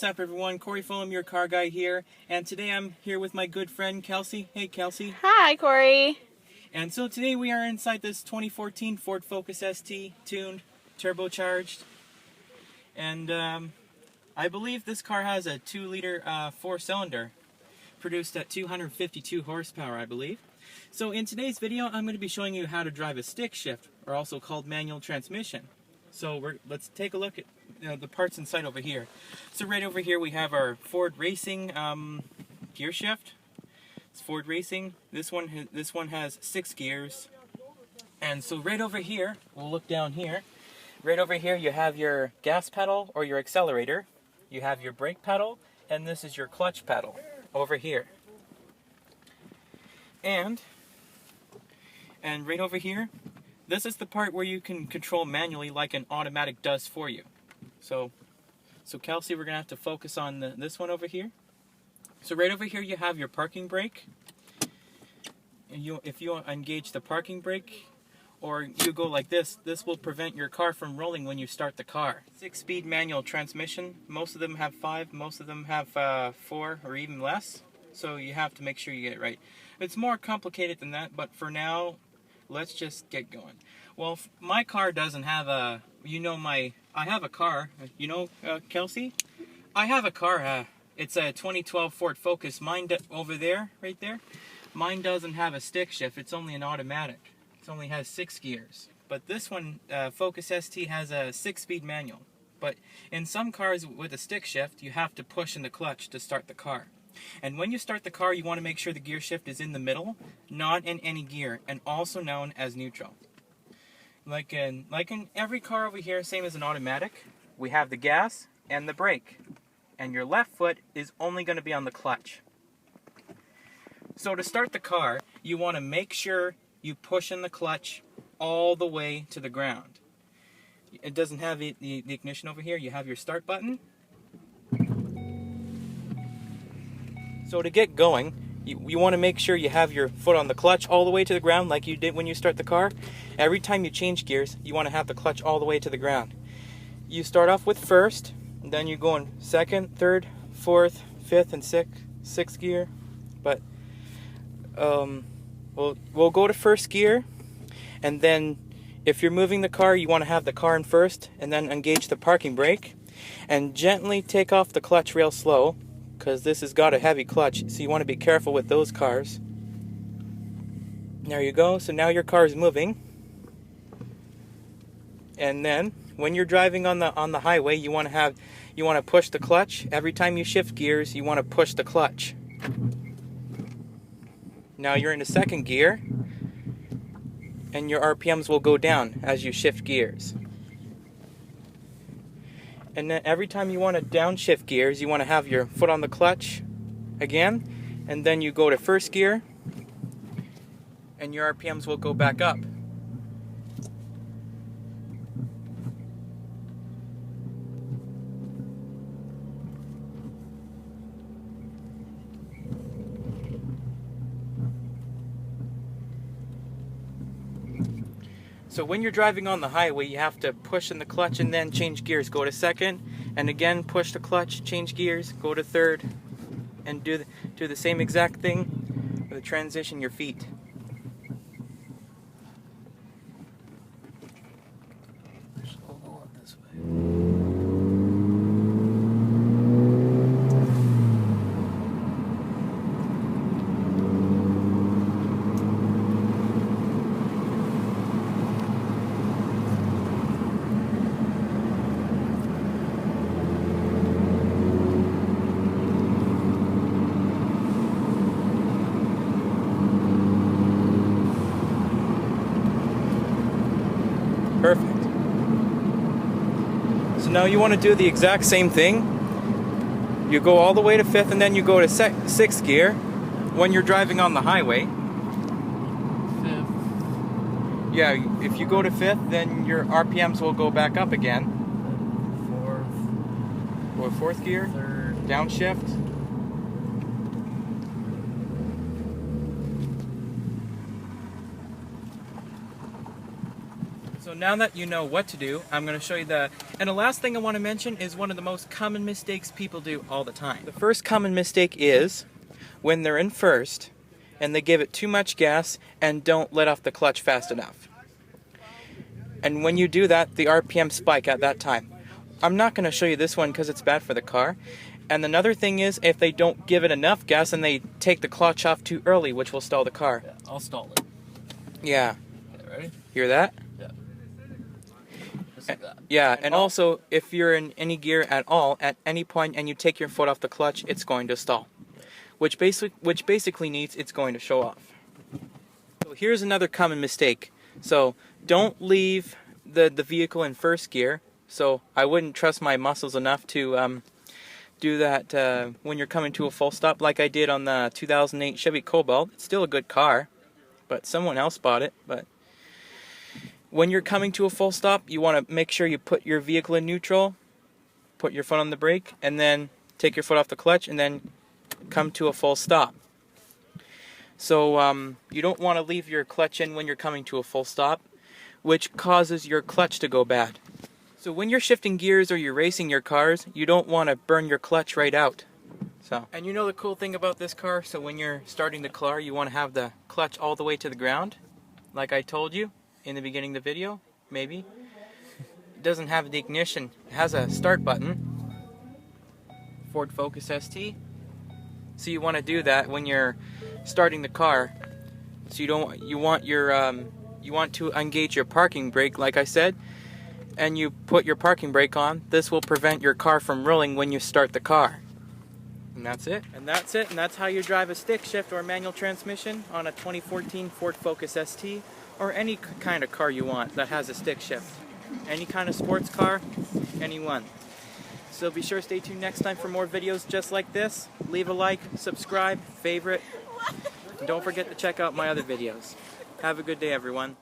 What's up, everyone? Corey Fulham, your car guy here, and today I'm here with my good friend Kelsey. Hey, Kelsey. Hi, Corey. And so today we are inside this 2014 Ford Focus ST, tuned, turbocharged, and I believe this car has a 2-liter 4-cylinder, produced at 252 horsepower, I believe. So in today's video, I'm going to be showing you how to drive a stick shift, or also called manual transmission. So let's take a look at the parts inside over here. So right over here we have our Ford Racing gear shift. It's Ford Racing. This one has 6 gears. And so right over here, we'll look down here. Right over here you have your gas pedal or your accelerator. You have your brake pedal, and this is your clutch pedal over here. And right over here, this is the part where you can control manually like an automatic does for you. So Kelsey, we're going to have to focus on this one over here. So right over here you have your parking brake. And if you engage the parking brake, or you go like this will prevent your car from rolling when you start the car. 6-speed manual transmission. Most of them have 5, most of them have 4 or even less. So you have to make sure you get it right. It's more complicated than that, but for now, let's just get going. Well, my car doesn't have a, I have a car, Kelsey? I have a car, it's a 2012 Ford Focus. Mine, over there, right there, mine doesn't have a stick shift, it's only an automatic. It only has 6 gears. But this one, Focus ST, has a 6-speed manual. But in some cars with a stick shift, you have to push in the clutch to start the car. And when you start the car, you want to make sure the gear shift is in the middle, not in any gear, and also known as neutral. Like in every car over here, same as an automatic, we have the gas and the brake. And your left foot is only going to be on the clutch. So to start the car, you want to make sure you push in the clutch all the way to the ground. It doesn't have the ignition over here. You have your start button. So to get going, you want to make sure you have your foot on the clutch all the way to the ground like you did when you start the car. Every time you change gears, you want to have the clutch all the way to the ground. You start off with first, and then you go in second, third, fourth, fifth, and sixth gear. But we'll go to first gear, and then if you're moving the car, you want to have the car in first, and then engage the parking brake, and gently take off the clutch real slow, because this has got a heavy clutch, so you want to be careful with those cars. There you go. So now your car is moving, and then when you're driving on the highway, you want to push the clutch. Every time you shift gears, you want to push the clutch. Now you're in the second gear, and your RPMs will go down as you shift gears. And then every time you want to downshift gears, you want to have your foot on the clutch again, and then you go to first gear, and your RPMs will go back up. So when you're driving on the highway, you have to push in the clutch and then change gears. Go to second, and again push the clutch, change gears, go to third, and do the same exact thing with the transition your feet. So we'll go this way. Perfect. So now you want to do the exact same thing. You go all the way to 5th, and then you go to 6th gear when you're driving on the highway. 5th. Yeah, if you go to 5th, then your RPMs will go back up again. 4th. Go to 4th gear. 3rd. Downshift. So So now that you know what to do, I'm going to show you and the last thing I want to mention is one of the most common mistakes people do all the time. The first common mistake is when they're in first and they give it too much gas and don't let off the clutch fast enough. And when you do that, the RPM spike at that time. I'm not going to show you this one because it's bad for the car. And another thing is if they don't give it enough gas and they take the clutch off too early, which will stall the car. Yeah, I'll stall it. Yeah. Okay, ready? Hear that? Yeah. Just like that. Yeah, and also if you're in any gear at all, at any point, and you take your foot off the clutch, it's going to stall. Which basically means it's going to show off. So here's another common mistake. So don't leave the vehicle in first gear. So I wouldn't trust my muscles enough to do that when you're coming to a full stop like I did on the 2008 Chevy Cobalt. It's still a good car, but someone else bought it. But when you're coming to a full stop, you want to make sure you put your vehicle in neutral, put your foot on the brake, and then take your foot off the clutch, and then come to a full stop. So you don't want to leave your clutch in when you're coming to a full stop, which causes your clutch to go bad. So when you're shifting gears or you're racing your cars, you don't want to burn your clutch right out. And you know the cool thing about this car, so when you're starting the car, you want to have the clutch all the way to the ground, like I told you in the beginning of the video, maybe. It doesn't have the ignition. It has a start button, Ford Focus ST. So you want to do that when you're starting the car. So you want to engage your parking brake, like I said, and you put your parking brake on. This will prevent your car from rolling when you start the car. And that's it. And that's how you drive a stick shift or manual transmission on a 2014 Ford Focus ST or any kind of car you want that has a stick shift. Any kind of sports car, any one. So be sure to stay tuned next time for more videos just like this. Leave a like, subscribe, favorite, and don't forget to check out my other videos. Have a good day, everyone.